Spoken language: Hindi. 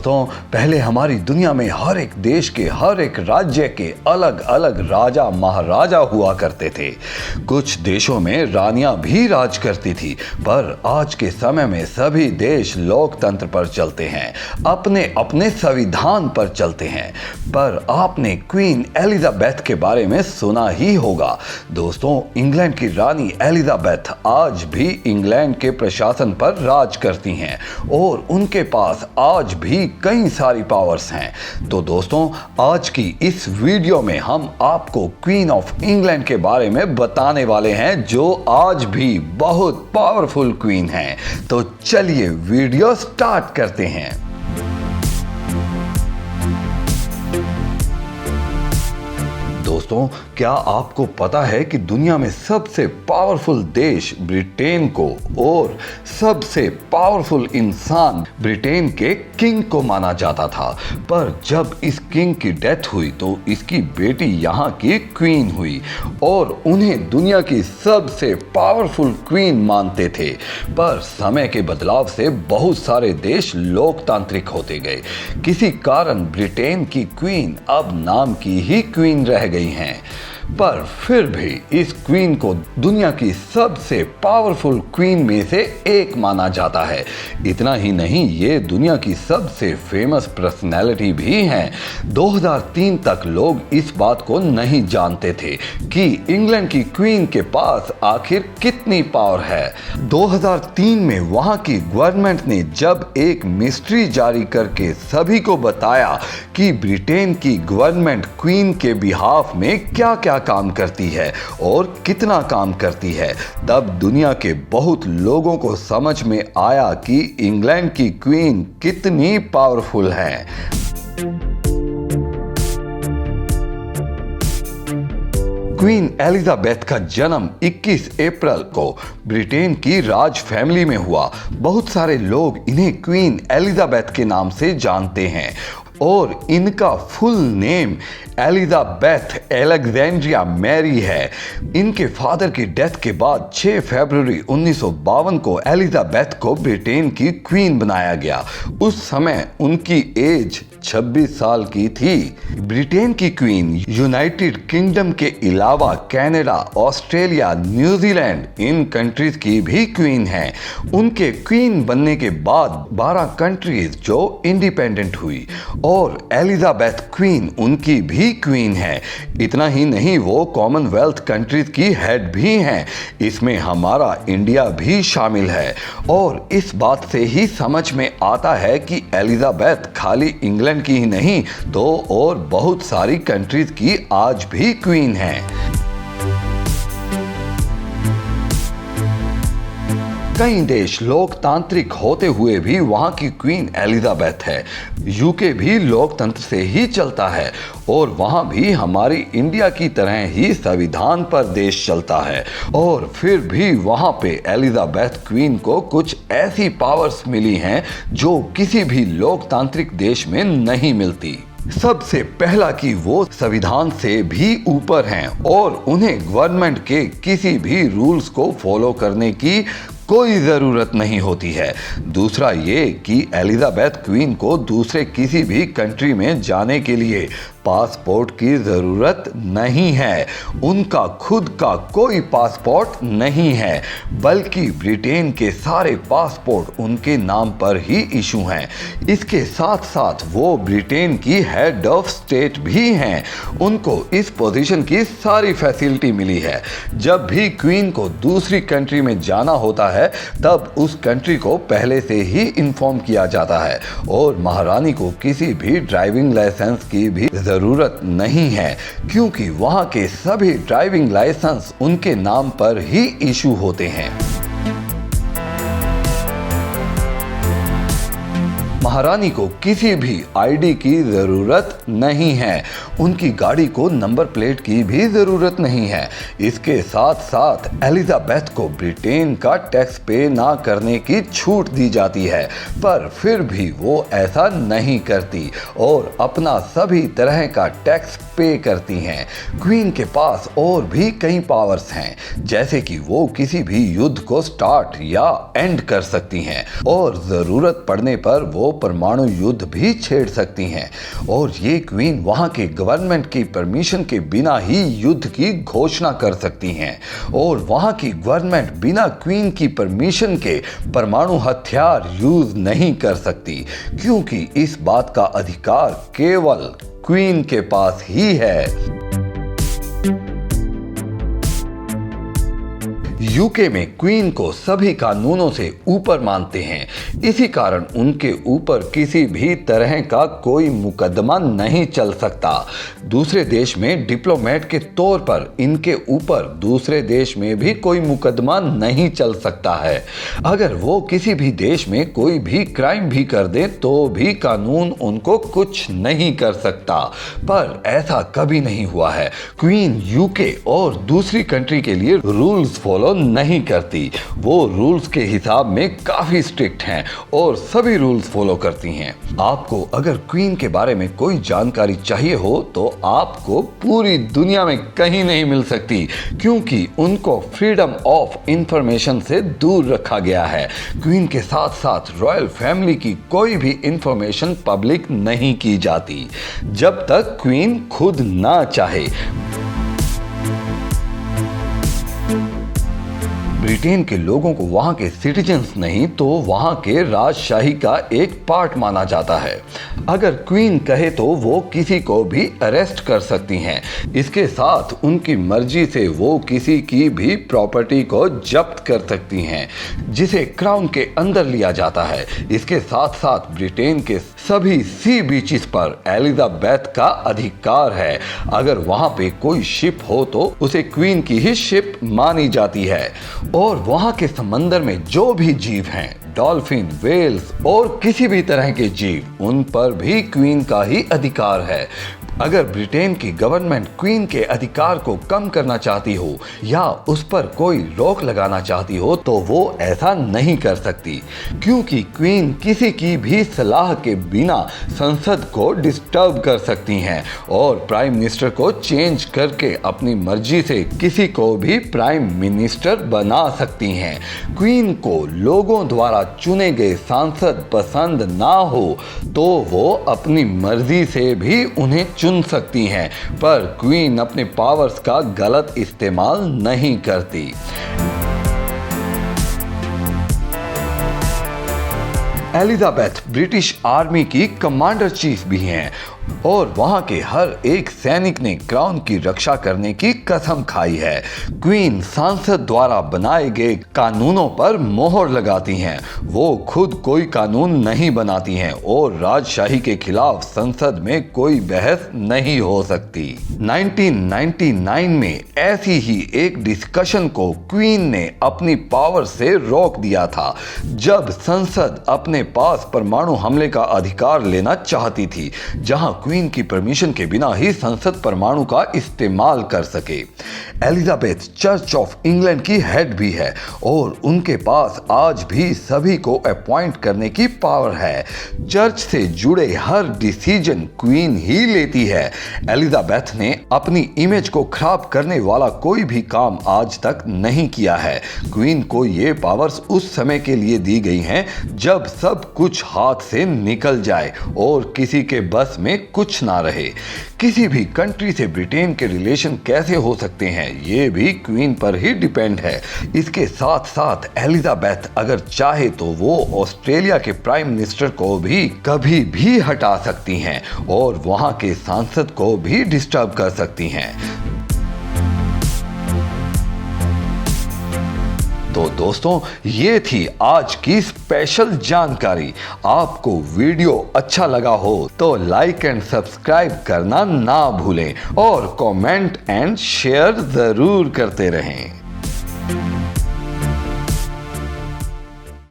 दोस्तों, पहले हमारी दुनिया में हर एक देश के हर एक राज्य के अलग अलग राजा महाराजा हुआ करते थे। कुछ देशों में रानियां भी राज करती थी, पर आज के समय में सभी देश लोकतंत्र पर चलते हैं, अपने अपने संविधान पर चलते हैं। पर आपने क्वीन एलिजाबेथ के बारे में सुना ही होगा। दोस्तों, इंग्लैंड की रानी एलिजाबेथ आज भी इंग्लैंड के प्रशासन पर राज करती हैं और उनके पास आज भी कई सारी पावर्स हैं। तो दोस्तों, आज की इस वीडियो में हम आपको क्वीन ऑफ इंग्लैंड के बारे में बताने वाले हैं, जो आज भी बहुत पावरफुल क्वीन हैं। तो चलिए वीडियो स्टार्ट करते हैं। दोस्तों, क्या आपको पता है कि दुनिया में सबसे पावरफुल देश ब्रिटेन को और सबसे पावरफुल इंसान ब्रिटेन के किंग को माना जाता था, पर जब इस किंग की डेथ हुई तो इसकी बेटी यहाँ की क्वीन हुई और उन्हें दुनिया की सबसे पावरफुल क्वीन मानते थे। पर समय के बदलाव से बहुत सारे देश लोकतांत्रिक होते गए। किसी कारण ब्रिटेन की क्वीन अब नाम की ही क्वीन रह गई हैं, पर फिर भी इस क्वीन को दुनिया की सबसे पावरफुल क्वीन में से एक माना जाता है। इतना ही नहीं, ये दुनिया की सबसे फेमस पर्सनैलिटी भी हैं। 2003 तक लोग इस बात को नहीं जानते थे कि इंग्लैंड की क्वीन के पास आखिर कितनी पावर है। 2003 में वहां की गवर्नमेंट ने जब एक मिस्ट्री जारी करके सभी को बताया कि ब्रिटेन की गवर्नमेंट क्वीन के बिहाफ में क्या क्या काम करती है और कितना काम करती है, तब दुनिया के बहुत लोगों को समझ में आया कि इंग्लैंड की क्वीन कितनी पावरफुल है। क्वीन एलिजाबेथ का जन्म 21 अप्रैल को ब्रिटेन की राज फैमिली में हुआ। बहुत सारे लोग इन्हें क्वीन एलिजाबेथ के नाम से जानते हैं और इनका full name Elizabeth Alexandria Mary है। इनके फादर की डेथ के बाद 6 फरवरी 1952 को एलिजाबेथ को ब्रिटेन की क्वीन बनाया गया। उस समय उनकी एज 26 साल की थी। ब्रिटेन की क्वीन यूनाइटेड किंगडम के अलावा कनाडा, ऑस्ट्रेलिया, न्यूजीलैंड इन कंट्रीज की भी क्वीन है। उनके क्वीन बनने के बाद 12 कंट्रीज जो इंडिपेंडेंट हुई और एलिजाबेथ क्वीन उनकी भी क्वीन है। इतना ही नहीं, वो कॉमनवेल्थ कंट्रीज की हेड भी हैं। इसमें हमारा इंडिया भी शामिल है और इस बात से ही समझ में आता है कि एलिजाबेथ खाली इंग्लैंड की ही नहीं तो और बहुत सारी कंट्रीज की आज भी क्वीन है। कई देश लोकतांत्रिक होते हुए भी वहां की क्वीन एलिजाबेथ है। यूके भी लोकतंत्र से ही चलता है और वहां भी हमारी इंडिया की तरह ही संविधान पर देश चलता है, और फिर भी वहां पे एलिजाबेथ क्वीन को कुछ ऐसी पावर्स मिली हैं जो किसी भी लोकतांत्रिक देश में नहीं मिलती। सबसे पहला कि वो संविधान से भी ऊपर हैं और उन्हें गवर्नमेंट के किसी भी रूल्स को फॉलो करने की कोई ज़रूरत नहीं होती है। दूसरा ये कि एलिजाबेथ क्वीन को दूसरे किसी भी कंट्री में जाने के लिए पासपोर्ट की ज़रूरत नहीं है। उनका खुद का कोई पासपोर्ट नहीं है, बल्कि ब्रिटेन के सारे पासपोर्ट उनके नाम पर ही इशू हैं। इसके साथ साथ वो ब्रिटेन की हेड ऑफ स्टेट भी हैं। उनको इस पोजीशन की सारी फैसिलिटी मिली है। जब भी क्वीन को दूसरी कंट्री में जाना होता है तब उस कंट्री को पहले से ही इन्फॉर्म किया जाता है और महारानी को किसी भी ड्राइविंग लाइसेंस की भी जरूरत नहीं है, क्योंकि वहां के सभी ड्राइविंग लाइसेंस उनके नाम पर ही इशू होते हैं। महारानी को किसी भी आईडी की जरूरत नहीं है। उनकी गाड़ी को नंबर प्लेट की भी जरूरत नहीं है। इसके साथ साथ एलिजाबेथ को ब्रिटेन का टैक्स पे ना करने की छूट दी जाती है, पर फिर भी वो ऐसा नहीं करती और अपना सभी तरह का टैक्स पे करती हैं। क्वीन के पास और भी कई पावर्स हैं, जैसे कि वो किसी भी युद्ध को स्टार्ट या एंड कर सकती हैं और जरूरत पड़ने पर वो परमाणु युद्ध भी छेड़ सकती हैं और ये क्वीन वहां के गवर्नमेंट की परमिशन के बिना ही युद्ध की घोषणा कर सकती हैं और वहां की गवर्नमेंट बिना क्वीन की परमिशन के परमाणु हथियार यूज नहीं कर सकती, क्योंकि इस बात का अधिकार केवल क्वीन के पास ही है। यूके में क्वीन को सभी कानूनों से ऊपर मानते हैं, इसी कारण उनके ऊपर किसी भी तरह का कोई मुकदमा नहीं चल सकता। दूसरे देश में डिप्लोमेट के तौर पर इनके ऊपर दूसरे देश में भी कोई मुकदमा नहीं चल सकता है। अगर वो किसी भी देश में कोई भी क्राइम भी कर दे तो भी कानून उनको कुछ नहीं कर सकता, पर ऐसा कभी नहीं हुआ है। क्वीन यूके और दूसरी कंट्री के लिए रूल्स फॉलो नहीं करती। वो रूल्स के हिसाब में काफी स्ट्रिक्ट हैं और सभी रूल्स फॉलो करती हैं। आपको अगर क्वीन के बारे में कोई जानकारी चाहिए हो तो आपको पूरी दुनिया में कहीं नहीं मिल सकती, क्योंकि उनको फ्रीडम ऑफ इंफॉर्मेशन से दूर रखा गया है। क्वीन के साथ साथ रॉयल फैमिली की कोई भी इंफॉर्मेशन पब्लिक नहीं की जाती जब तक क्वीन खुद ना चाहे। ब्रिटेन के लोगों को वहां के सिटीजन्स नहीं तो वहां के राजशाही का एक पार्ट माना जाता है। अगर क्वीन कहे तो वो किसी को भी अरेस्ट कर सकती हैं। इसके साथ उनकी मर्जी से वो किसी की भी प्रॉपर्टी को जब्त कर सकती हैं, जिसे क्राउन के अंदर लिया जाता है। इसके साथ साथ ब्रिटेन के सभी सी बीचेस पर एलिजाबेथ का अधिकार है। अगर वहां पे कोई शिप हो तो उसे क्वीन की ही शिप मानी जाती है और वहां के समंदर में जो भी जीव हैं, डॉल्फिन, वेल्स और किसी भी तरह के जीव, उन पर भी क्वीन का ही अधिकार है। अगर ब्रिटेन की गवर्नमेंट क्वीन के अधिकार को कम करना चाहती हो या उस पर कोई रोक लगाना चाहती हो तो वो ऐसा नहीं कर सकती, क्योंकि क्वीन किसी की भी सलाह के बिना संसद को डिस्टर्ब कर सकती हैं और प्राइम मिनिस्टर को चेंज करके अपनी मर्जी से किसी को भी प्राइम मिनिस्टर बना सकती हैं। क्वीन को लोगों द्वारा चुने गए सांसद पसंद ना हो तो वो अपनी मर्जी से भी उन्हें चुन सकती हैं, पर क्वीन अपने पावर्स का गलत इस्तेमाल नहीं करती। एलिजाबेथ ब्रिटिश आर्मी की कमांडर चीफ भी हैं और वहां के हर एक सैनिक ने क्राउन की रक्षा करने की कसम खाई है। क्वीन सांसद द्वारा बनाए गए कानूनों पर मोहर लगाती हैं। वो खुद कोई कानून नहीं बनाती हैं और राजशाही के खिलाफ संसद में कोई बहस नहीं हो सकती। 1999 में ऐसी ही एक डिस्कशन को क्वीन ने अपनी पावर से रोक दिया था, जब संसद अपने पास परमाणु हमले का अधिकार लेना चाहती थी, जहां क्वीन की परमिशन के बिना ही संसद परमाणु का इस्तेमाल कर सके। एलिजाबेथ चर्च ऑफ इंग्लैंड की हेड भी है और उनके पास आज भी सभी को अपॉइंट करने की पावर है। चर्च से जुड़े हर डिसीजन क्वीन ही लेती है। एलिजाबेथ ने अपनी इमेज को खराब करने वाला कोई भी काम आज तक नहीं किया है। क्वीन को ये पावर्स उस समय के लिए दी गई हैं जब सब कुछ हाथ से निकल जाए और किसी के बस में कुछ ना रहे। किसी भी कंट्री से ब्रिटेन के रिलेशन कैसे हो सकते हैं, ये भी क्वीन पर ही डिपेंड है। इसके साथ साथ एलिजाबेथ अगर चाहे तो वो ऑस्ट्रेलिया के प्राइम मिनिस्टर को भी कभी भी हटा सकती हैं और वहां के सांसद को भी डिस्टर्ब कर सकती हैं। तो दोस्तों, ये थी आज की स्पेशल जानकारी। आपको वीडियो अच्छा लगा हो तो लाइक एंड सब्सक्राइब करना ना भूलें और कमेंट एंड शेयर जरूर करते रहें।